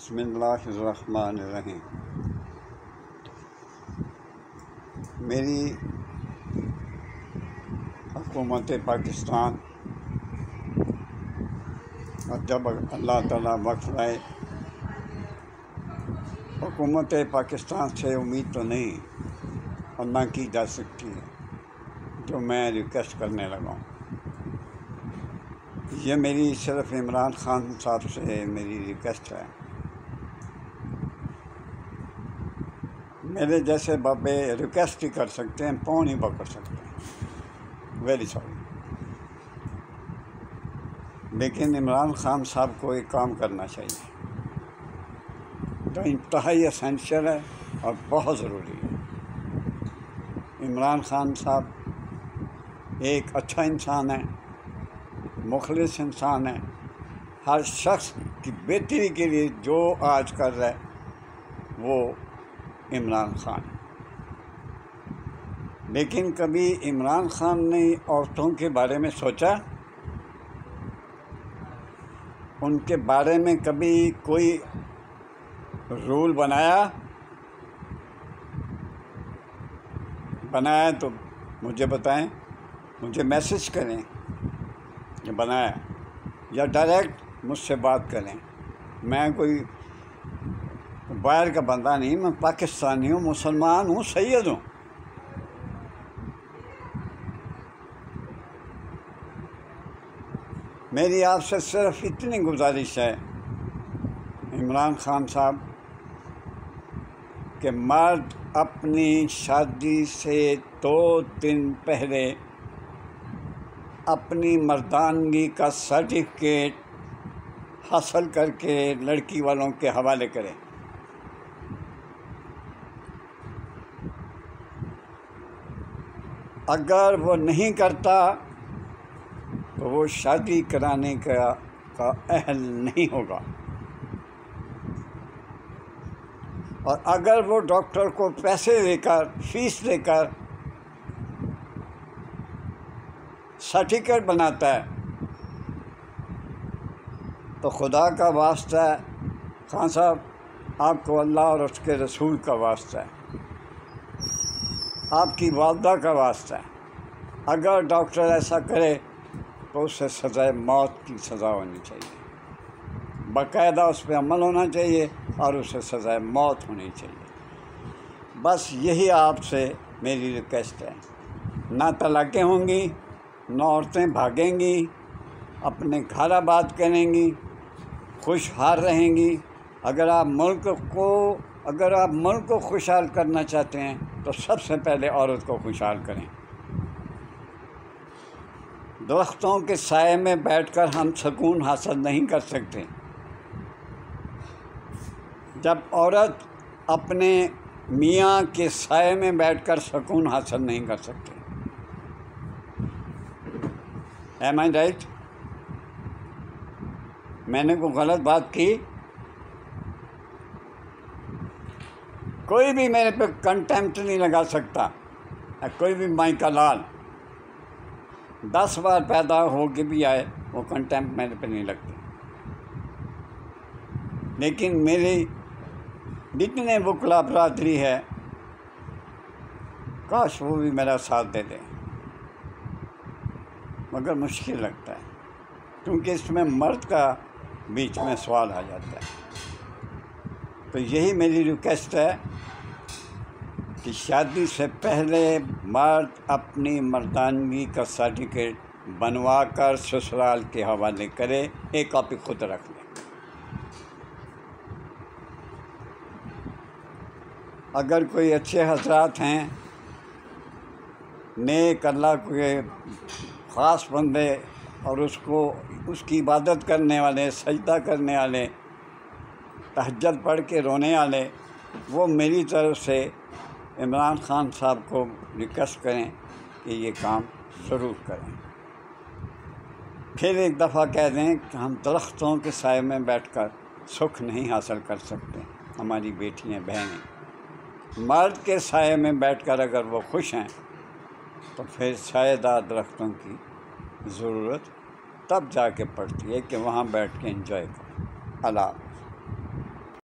بسم اللہ الرحمن الرحیم۔ میری حکومت پاکستان، اور جب اللہ تعالیٰ وقت لائے، حکومت پاکستان سے امید تو نہیں اور نہ کی جا سکتی ہے جو میں ریکویسٹ کرنے لگا ہوں۔ یہ میری صرف عمران خان صاحب سے میری ریکویسٹ ہے۔ میرے جیسے بابے ریکویسٹ ہی کر سکتے ہیں، پاؤں نہیں پکڑ سکتے ہیں، ویری سوری۔ لیکن عمران خان صاحب کو ایک کام کرنا چاہیے جو انتہائی اسینشیل ہے اور بہت ضروری ہے۔ عمران خان صاحب ایک اچھا انسان ہے، مخلص انسان ہے، ہر شخص کی بہتری کے لیے جو آج کر رہا ہے وہ عمران خان۔ لیکن کبھی عمران خان نے عورتوں کے بارے میں سوچا؟ ان کے بارے میں کبھی کوئی رول بنایا تو مجھے بتائیں، مجھے میسج کریں کہ بنایا، یا ڈائریکٹ مجھ سے بات کریں۔ میں کوئی باہر کا بندہ نہیں، میں پاکستانی ہوں، مسلمان ہوں، سید ہوں۔ میری آپ سے صرف اتنی گزارش ہے عمران خان صاحب کہ مرد اپنی شادی سے 2 دن پہلے اپنی مردانگی کا سرٹیفکیٹ حاصل کر کے لڑکی والوں کے حوالے کرے۔ اگر وہ نہیں کرتا تو وہ شادی کرانے کا اہل نہیں ہوگا، اور اگر وہ ڈاکٹر کو پیسے دے کر، فیس دے کر سرٹیفکیٹ بناتا ہے تو خدا کا واسطہ ہے خان صاحب، آپ کو اللہ اور اس کے رسول کا واسطہ ہے، آپ کی والدہ کا واسطہ ہے۔ اگر ڈاکٹر ایسا کرے تو اسے سزائے موت کی سزا ہونی چاہیے، باقاعدہ اس پہ عمل ہونا چاہیے اور اسے سزائے موت ہونی چاہیے۔ بس یہی آپ سے میری ریکویسٹ ہے۔ نہ طلاقیں ہوں گی، نہ عورتیں بھاگیں گی، اپنے گھر آباد کریں گی، خوشحال رہیں گی۔ اگر آپ ملک کو خوشحال کرنا چاہتے ہیں تو سب سے پہلے عورت کو خوشحال کریں۔ درختوں کے سائے میں بیٹھ کر ہم سکون حاصل نہیں کر سکتے جب عورت اپنے میاں کے سائے میں بیٹھ کر سکون حاصل نہیں کر سکتے۔ ایم آئی رائٹ؟ میں نے کوئی غلط بات کی؟ کوئی بھی میرے پہ کنٹیمپٹ نہیں لگا سکتا، کوئی بھی مائی کا لال 10 بار پیدا ہو کے بھی آئے، وہ کنٹیمپٹ میرے پہ نہیں لگتی۔ لیکن میری جتنے وکلا برادری ہے، کاش وہ بھی میرا ساتھ دے دیں، مگر مشکل لگتا ہے کیونکہ اس میں مرد کا بیچ میں سوال آ جاتا ہے۔ تو یہی میری ریکویسٹ ہے کہ شادی سے پہلے مرد اپنی مردانگی کا سرٹیفکیٹ بنوا کر سسرال کے حوالے کرے، ایک کاپی خود رکھ لے۔ اگر کوئی اچھے حضرات ہیں، نیک اللہ کے خاص بندے، اور اس کی عبادت کرنے والے، سجدہ کرنے والے، تہجد پڑھ کے رونے والے، وہ میری طرف سے عمران خان صاحب کو ریکویسٹ کریں کہ یہ کام ضرور کریں۔ پھر ایک دفعہ کہہ دیں کہ ہم درختوں کے سائے میں بیٹھ کر سکھ نہیں حاصل کر سکتے، ہماری بیٹیاں بہنیں مرد کے سائے میں بیٹھ کر اگر وہ خوش ہیں تو پھر سایہ دار درختوں کی ضرورت تب جا کے پڑتی ہے کہ وہاں بیٹھ کے انجوائے کریں۔ اللہ